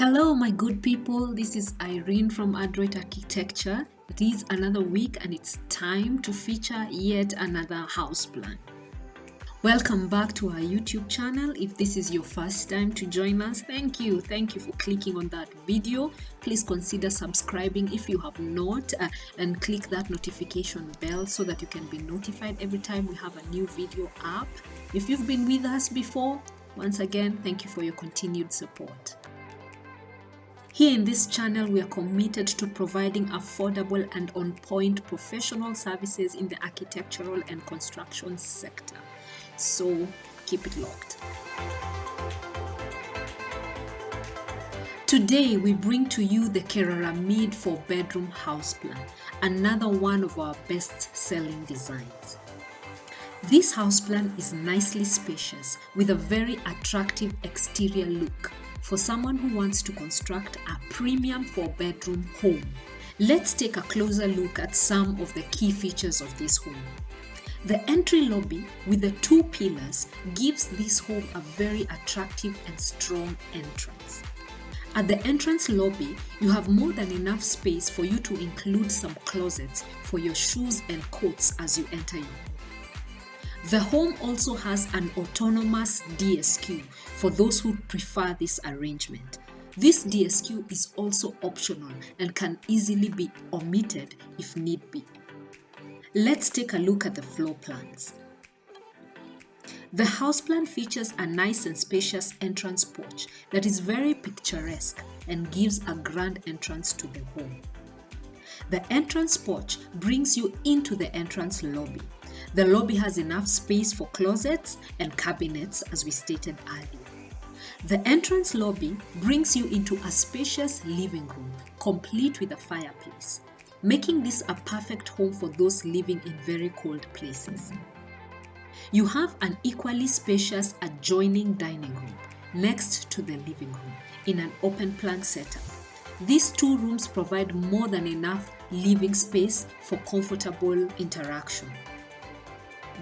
Hello, my good people. This is Irene from Adjoining Architecture. It is another week and it's time to feature yet another house plan. Welcome back to our YouTube channel. If this is your first time to join us, thank you. Thank you for clicking on that video. Please consider subscribing if you have not and click that notification bell so that you can be notified every time we have a new video up. If you've been with us before, once again, thank you for your continued support. Here in this channel, we are committed to providing affordable and on-point professional services in the architectural and construction sector. So keep it locked. Today, we bring to you the Kerara mid 4-bedroom house plan, another one of our best-selling designs. This house plan is nicely spacious with a very attractive exterior look for someone who wants to construct a premium 4-bedroom home. Let's take a closer look at some of the key features of this home. The entry lobby with the 2 pillars gives this home a very attractive and strong entrance. At the entrance lobby, you have more than enough space for you to include some closets for your shoes and coats as you enter your home. The home also has an autonomous DSQ for those who prefer this arrangement. This DSQ is also optional and can easily be omitted if need be. Let's take a look at the floor plans. The house plan features a nice and spacious entrance porch that is very picturesque and gives a grand entrance to the home. The entrance porch brings you into the entrance lobby. The lobby has enough space for closets and cabinets, as we stated earlier. The entrance lobby brings you into a spacious living room, complete with a fireplace, making this a perfect home for those living in very cold places. You have an equally spacious adjoining dining room next to the living room in an open plan setup. These 2 rooms provide more than enough living space for comfortable interaction.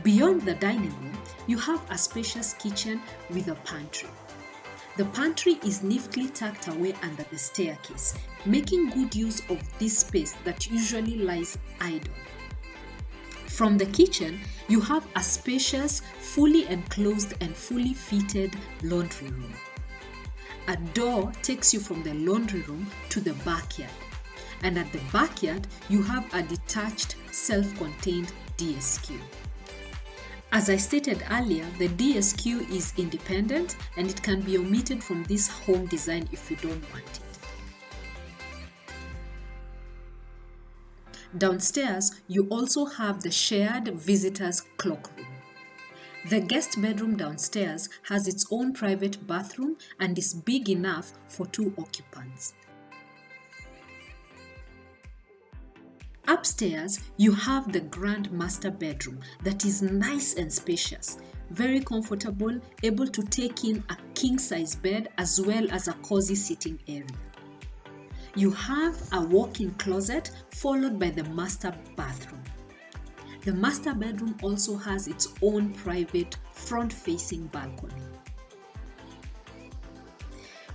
Beyond the dining room, you have a spacious kitchen with a pantry. The pantry is neatly tucked away under the staircase, making good use of this space that usually lies idle. From the kitchen, you have a spacious, fully enclosed and fully fitted laundry room. A door takes you from the laundry room to the backyard, and at the backyard, you have a detached, self-contained DSQ. As I stated earlier, the DSQ is independent and it can be omitted from this home design if you don't want it. Downstairs, you also have the shared visitors cloak room. The guest bedroom downstairs has its own private bathroom and is big enough for 2 occupants. Upstairs, you have the grand master bedroom that is nice and spacious, very comfortable, able to take in a king-size bed as well as a cozy sitting area. You have a walk-in closet followed by the master bathroom. The master bedroom also has its own private front-facing balcony.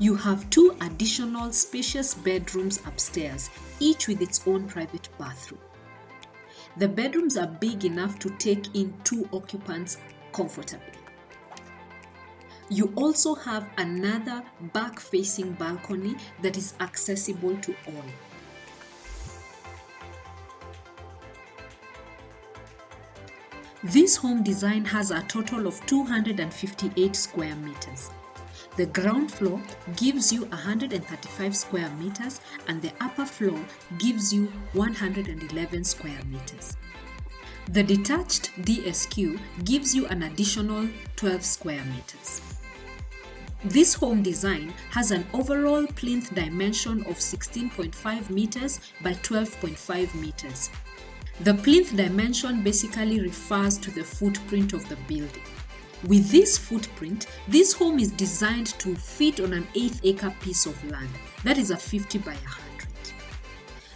You have 2 additional spacious bedrooms upstairs, each with its own private bathroom. The bedrooms are big enough to take in 2 occupants comfortably. You also have another back-facing balcony that is accessible to all. This home design has a total of 258 square meters. The ground floor gives you 135 square meters and the upper floor gives you 111 square meters. The detached DSQ gives you an additional 12 square meters. This home design has an overall plinth dimension of 16.5 meters by 12.5 meters. The plinth dimension basically refers to the footprint of the building. With this footprint, this home is designed to fit on an 1/8-acre piece of land, that is a 50 by 100.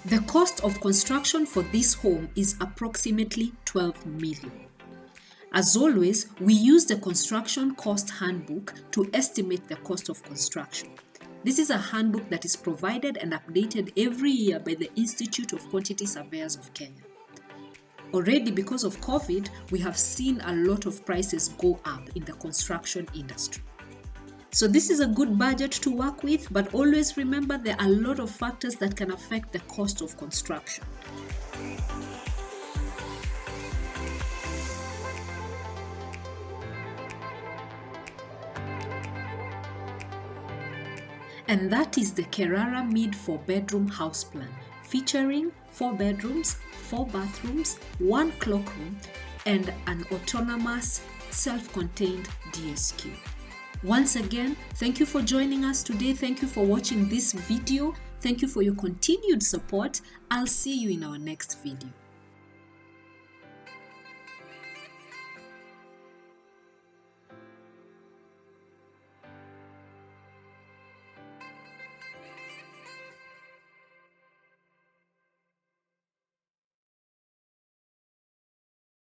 The cost of construction for this home is approximately 12 million. As always, we use the construction cost handbook to estimate the cost of construction. This is a handbook that is provided and updated every year by the Institute of Quantity Surveyors of Kenya. Already, because of COVID, we have seen a lot of prices go up in the construction industry. So this is a good budget to work with, but always remember there are a lot of factors that can affect the cost of construction. And that is the Kerara Mid 4-bedroom house plan, featuring 4 bedrooms, 4 bathrooms, 1 cloakroom, and an autonomous, self-contained DSQ. Once again, thank you for joining us today. Thank you for watching this video. Thank you for your continued support. I'll see you in our next video.